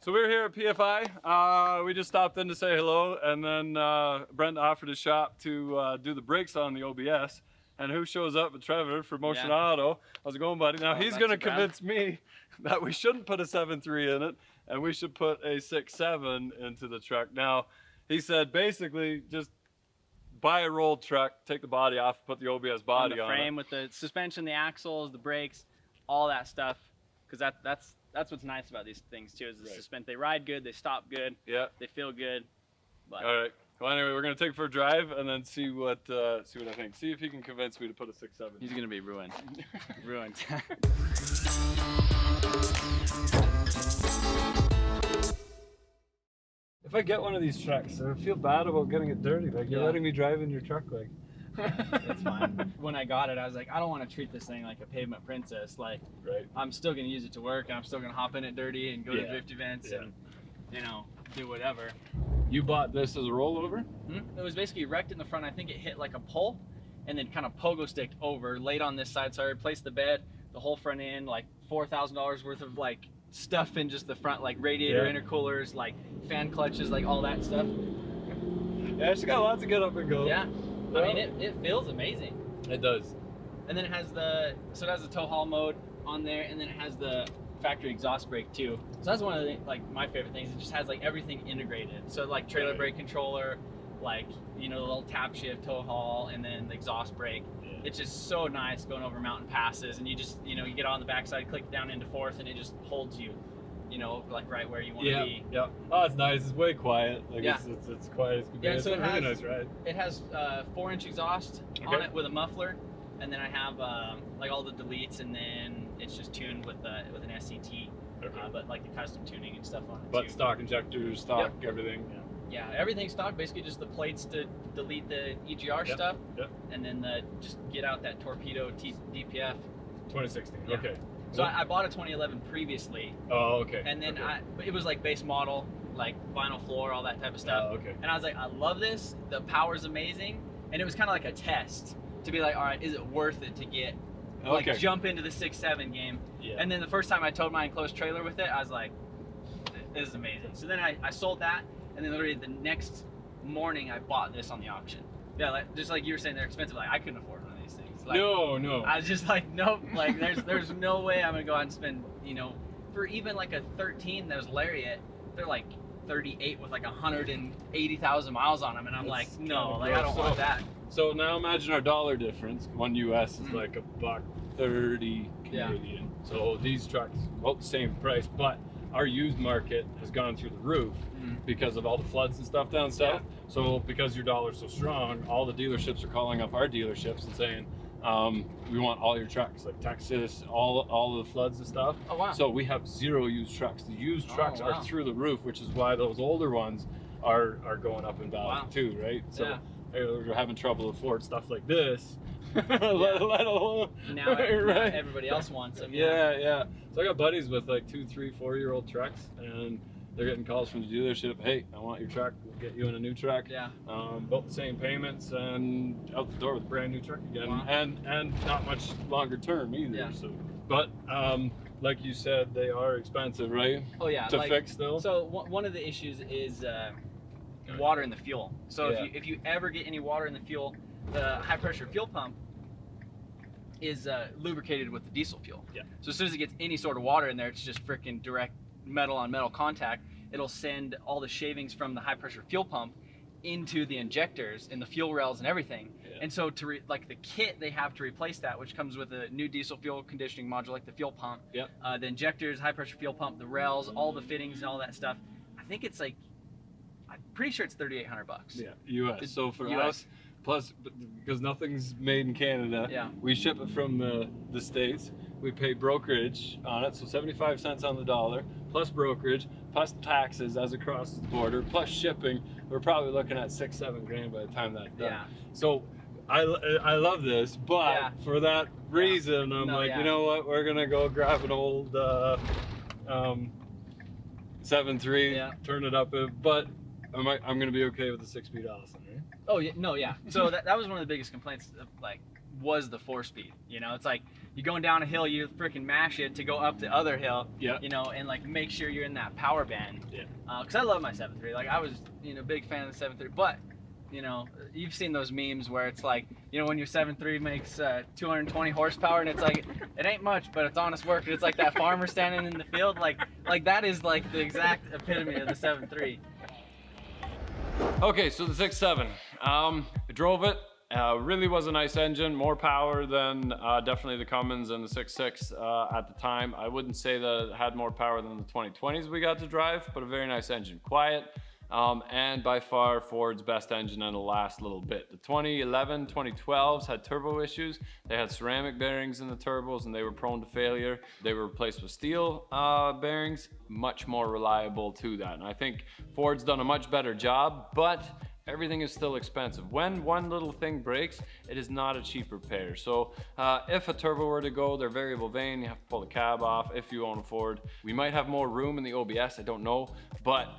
So we're here at PFI. We just stopped in to say hello, and then Brent offered his shop to do the brakes on the OBS. And who shows up but Trevor for Motion Auto. How's it going, buddy? Now he's going to convince me that we shouldn't put a 7.3 in it, and we should put a 6.7 into the truck. Now, he said basically just buy a rolled truck, take the body off, put the OBS body on the frame it. with the suspension, the axles, the brakes, all that stuff. Because that's what's nice about these things too, is the suspension. They ride good, they stop good, they feel good. But all right. Well, anyway, we're gonna take it for a drive and then see what I think. See if he can convince me to put a 6.7. He's gonna be ruined. Ruined. If I get one of these trucks, I feel bad about getting it dirty. Like you're letting me drive in your truck, like. That's fine. When I got it, I was like, I don't want to treat this thing like a pavement princess. Like, I'm still gonna use it to work, and I'm still gonna hop in it dirty and go to drift events and, you know, do whatever. You bought this as a rollover? It was basically wrecked in the front. I think it hit like a pole and then kind of pogo sticked over, laid on this side. So I replaced the bed, the whole front end, like $4,000 worth of like stuff in just the front, like radiator intercoolers, like fan clutches, like all that stuff. Yeah, it's got lots of get up and go. Yeah, I mean, it feels amazing. It does. And then it has the tow haul mode on there, and then it has the factory exhaust brake too. So that's one of the, like, my favorite things. It just has like everything integrated. So like trailer brake controller, like, you know, the little tap shift, tow haul, and then the exhaust brake. It's just so nice going over mountain passes, and you just, you know, you get on the backside, click down into fourth, and it just holds you, you know, like right where you want to be. Yeah. Oh, it's nice. It's way quiet. Like it's quiet. It's good. Yeah, it's so a really nice ride. It has 4-inch exhaust on it with a muffler, and then I have like all the deletes, and then it's just tuned with an SCT, but like the custom tuning and stuff on it. But stock injectors, stock everything. Yeah, everything's stock. Basically, just the plates to delete the EGR stuff, and then just get out that torpedo DPF. 2016. Okay. So I bought a 2011 previously. Oh, okay. And then it was like base model, like vinyl floor, all that type of stuff. Oh, okay. And I was like, I love this. The power's amazing, and it was kind of like a test to be like, all right, is it worth it to get like jump into the 6.7 game? Yeah. And then the first time I towed my enclosed trailer with it, I was like, this is amazing. So then I sold that, and then literally the next morning I bought this on the auction. Yeah, like, just like you were saying, they're expensive. Like I couldn't afford one of these things. Like, no. I was just like, nope. Like there's no way I'm gonna go out and spend, you know, for even like a 13. There's Lariat. They're like 38 with like 180,000 miles on them, and I'm like, no, like I don't want that. So now imagine our dollar difference. One US is like $1.30 Canadian. So these trucks, well, the same price, but our used market has gone through the roof because of all the floods and stuff down south. So because your dollar's so strong, all the dealerships are calling up our dealerships and saying, we want all your trucks, like Texas, all the floods and stuff. Oh, wow. So we have 0 used trucks. The used trucks are through the roof, which is why those older ones are going up in value too, right? So we're having trouble to afford stuff like this. let alone now everybody else wants them. Yeah. So I got buddies with like 2, 3, 4-year-old trucks, and they're getting calls from the dealership. Hey, I want your truck. We'll get you in a new truck. Yeah. Both the same payments and out the door with a brand new truck again, and not much longer term either. Yeah. So, but like you said, they are expensive, right? Oh yeah. To fix still. So one of the issues is water in the fuel. So if you ever get any water in the fuel, the high pressure fuel pump is lubricated with the diesel fuel. Yeah. So as soon as it gets any sort of water in there, it's just freaking direct metal on metal contact. It'll send all the shavings from the high pressure fuel pump into the injectors and the fuel rails and everything. Yeah. And so to like the kit, they have to replace that, which comes with a new diesel fuel conditioning module, like the fuel pump, the injectors, high pressure fuel pump, the rails, all the fittings and all that stuff. I think it's like, I'm pretty sure it's $3,800. Yeah, US. So for us, plus because nothing's made in Canada, we ship it from the States. We pay brokerage on it, so 75 cents on the dollar, plus brokerage, plus taxes as it crosses the border, plus shipping. We're probably looking at $6-7 grand by the time that's done. Yeah. So I love this, but for that reason, I'm you know what? We're gonna go grab an old 7.3, turn it up, but I'm gonna be okay with the 6-speed Allison, right? Oh yeah, no, yeah. So that was one of the biggest complaints of, like, was the 4-speed. You know, it's like you're going down a hill, you freaking mash it to go up the other hill. Yeah. You know, and like make sure you're in that power band. Yeah. Because I love my 7.3. Like I was, you know, big fan of the 7.3, but you know, you've seen those memes where it's like, you know, when your 7.3 makes 220 horsepower and it's like, it ain't much, but it's honest work. And it's like that farmer standing in the field, like that is like the exact epitome of the 7.3. Okay, so the 6.7, I drove it. Really was a nice engine, more power than definitely the Cummins and the 6.6 at the time. I wouldn't say that it had more power than the 2020s we got to drive, but a very nice engine, quiet. And by far Ford's best engine in the last little bit. The 2011, 2012s had turbo issues. They had ceramic bearings in the turbos and they were prone to failure. They were replaced with steel bearings, much more reliable to that. And I think Ford's done a much better job, but everything is still expensive. When one little thing breaks, it is not a cheap repair. So if a turbo were to go, they're variable vane, you have to pull the cab off if you own a Ford. We might have more room in the OBS, I don't know, but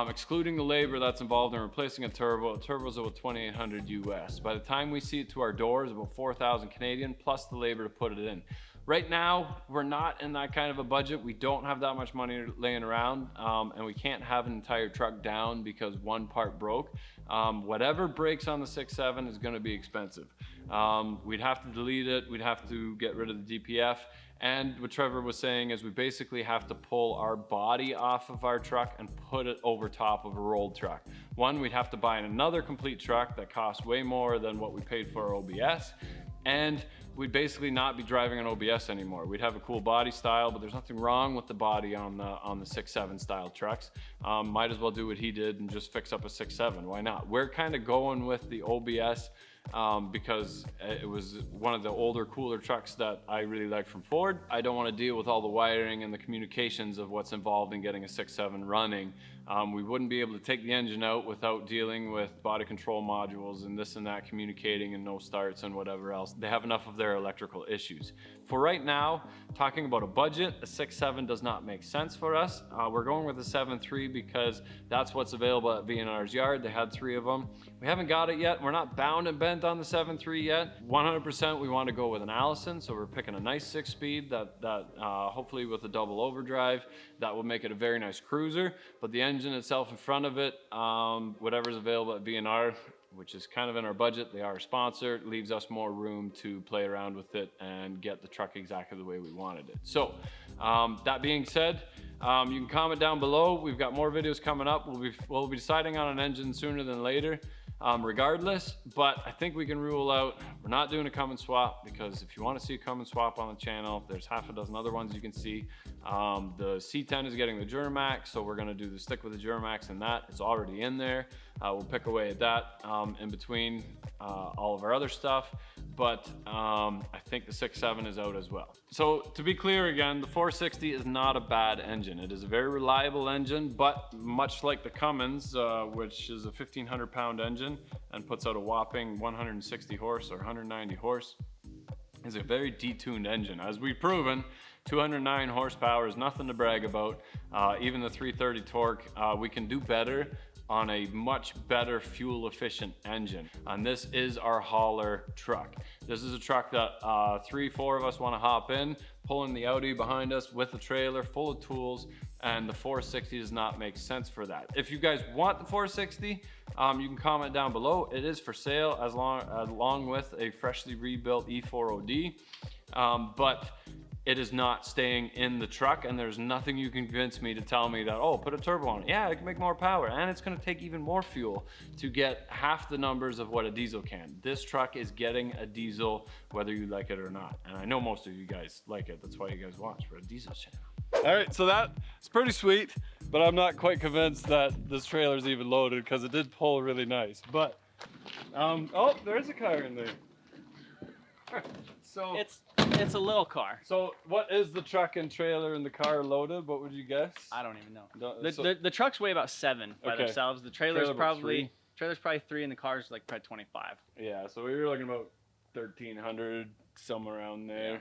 excluding the labor that's involved in replacing a turbo is about 2,800 US. By the time we see it to our doors, about 4,000 Canadian plus the labor to put it in. Right now, we're not in that kind of a budget. We don't have that much money laying around, and we can't have an entire truck down because one part broke. Whatever breaks on the 6.7 is going to be expensive. We'd have to delete it. We'd have to get rid of the DPF. And what Trevor was saying is we basically have to pull our body off of our truck and put it over top of a rolled truck. One, we'd have to buy another complete truck that costs way more than what we paid for our OBS. And we'd basically not be driving an OBS anymore. We'd have a cool body style, but there's nothing wrong with the body on the 6.7 style trucks. Might as well do what he did and just fix up a 6.7. Why not? We're kind of going with the OBS because it was one of the older, cooler trucks that I really like from Ford. I don't want to deal with all the wiring and the communications of what's involved in getting a 6.7 running. We wouldn't be able to take the engine out without dealing with body control modules and this and that, communicating and no starts and whatever else. They have enough of their electrical issues. For right now, talking about a budget, a 6.7 does not make sense for us. We're going with a 7.3 because that's what's available at V&R's yard. They had 3 of them. We haven't got it yet. We're not bound and bent on the 7.3 yet. 100% we want to go with an Allison, so we're picking a nice 6-speed that hopefully with a double overdrive, that will make it a very nice cruiser. But the engine itself in front of it, whatever's available at V&R, which is kind of in our budget, they are a sponsor, it leaves us more room to play around with it and get the truck exactly the way we wanted it. So that being said, you can comment down below. We've got more videos coming up. We'll be deciding on an engine sooner than later. Regardless, but I think we can rule out we're not doing a Cummins swap, because if you want to see a Cummins swap on the channel, there's half a dozen other ones you can see. The C10 is getting the Duramax, so we're going to stick with the Duramax and that. It's already in there. We'll pick away at that in between all of our other stuff, but I think the 6.7 is out as well. So to be clear again, the 460 is not a bad engine. It is a very reliable engine, but much like the Cummins, which is a 1,500 pound engine and puts out a whopping 160 horse or 190 horse, is a very detuned engine. As we've proven, 209 horsepower is nothing to brag about. Even the 330 torque, we can do better on a much better fuel efficient engine. And this is our hauler truck. This is a truck that 3-4 of us want to hop in, pulling the Audi behind us with a trailer full of tools, and the 460 does not make sense for that. If you guys want the 460, you can comment down below. It is for sale along with a freshly rebuilt E4OD, but it is not staying in the truck, and there's nothing you can convince me to tell me that, oh, put a turbo on it. Yeah, it can make more power, and it's going to take even more fuel to get half the numbers of what a diesel can. This truck is getting a diesel whether you like it or not, and I know most of you guys like it. That's why you guys watch for a diesel channel. All right, so that's pretty sweet, but I'm not quite convinced that this trailer's even loaded because it did pull really nice. But oh, there's a car in there. So it's a little car. So what is the truck and trailer and the car loaded? What would you guess? I don't even know. The trucks weigh about 7 by themselves. The trailer's probably 3, and the car's like probably 25. Yeah, so we were looking about 1,300, somewhere around there. Yeah.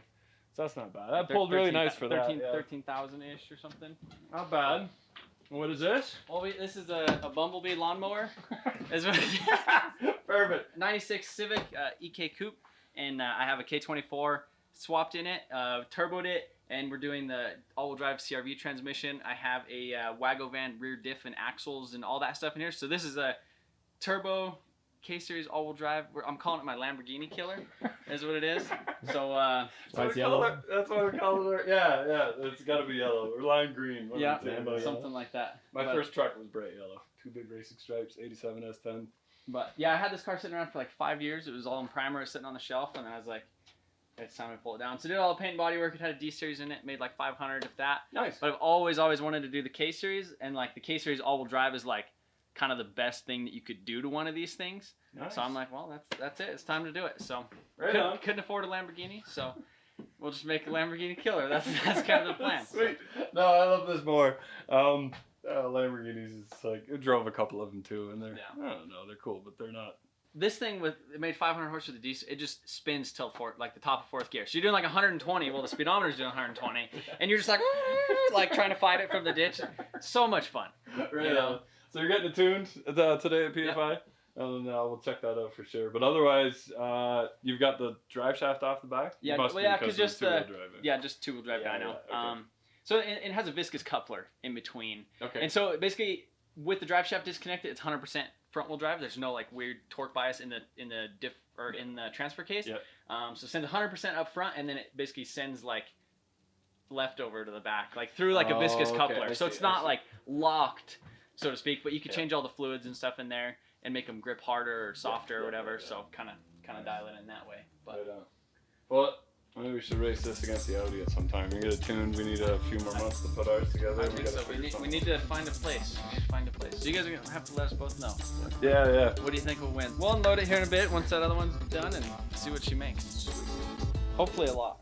So that's not bad. That pulled really nice for that. 13,000-ish or something. Not bad. What is this? Well, this is a Bumblebee lawnmower. Perfect. 96 Civic EK Coupe, and I have a K24 swapped in it, turboed it, and we're doing the all-wheel drive CRV transmission. I have a Wagovan rear diff and axles and all that stuff in here. So this is a turbo K-Series all-wheel drive. I'm calling it my Lamborghini killer, is what it is. So that's yellow. That's what we call it. Yeah, it's got to be yellow or lime green. Yeah, something like that. My first truck was bright yellow. 2 big racing stripes, 87 S10. But yeah, I had this car sitting around for like 5 years. It was all in primer, sitting on the shelf, and I was like, it's time to pull it down. So did all the paint and body work. It had a D-Series in it, made like 500 if that. Nice. But I've always wanted to do the K-Series, and like the K-Series all-wheel drive is like kind of the best thing that you could do to one of these things. Nice. So I'm like, well, that's it. It's time to do it. So right couldn't afford a Lamborghini, so we'll just make a Lamborghini killer. That's kind of the plan. Sweet. No, I love this more. Lamborghinis, it's like, I drove a couple of them too, and they're, I don't know, they're cool, but they're not. This thing it made 500 horse with the diesel. It just spins till like the top of fourth gear. So you're doing like 120. Well, the speedometer's doing 120, and you're just like trying to fight it from the ditch. So much fun. Right. You know? So you're getting it tuned today at PFI, and we'll check that out for sure. But otherwise, you've got the drive shaft off the back. Yeah, because just just two-wheel drive guy now. Yeah, okay. So it has a viscous coupler in between. Okay. And so basically, with the drive shaft disconnected, it's 100% front-wheel drive. There's no like weird torque bias in the diff or in the transfer case. Yep. So it sends 100% up front, and then it basically sends like left over to the back, like through like a viscous coupler. So it's not like locked, so to speak, but you can change all the fluids and stuff in there and make them grip harder or softer or whatever. So kind of dial it in that way. But well, maybe we should race this against the Audi at some time. We get it tuned. We need a few more months to put ours together. I think so. We need to find a place. So you guys are gonna have to let us both know. Yeah. What do you think will win? We'll unload it here in a bit once that other one's done and see what she makes. Hopefully a lot.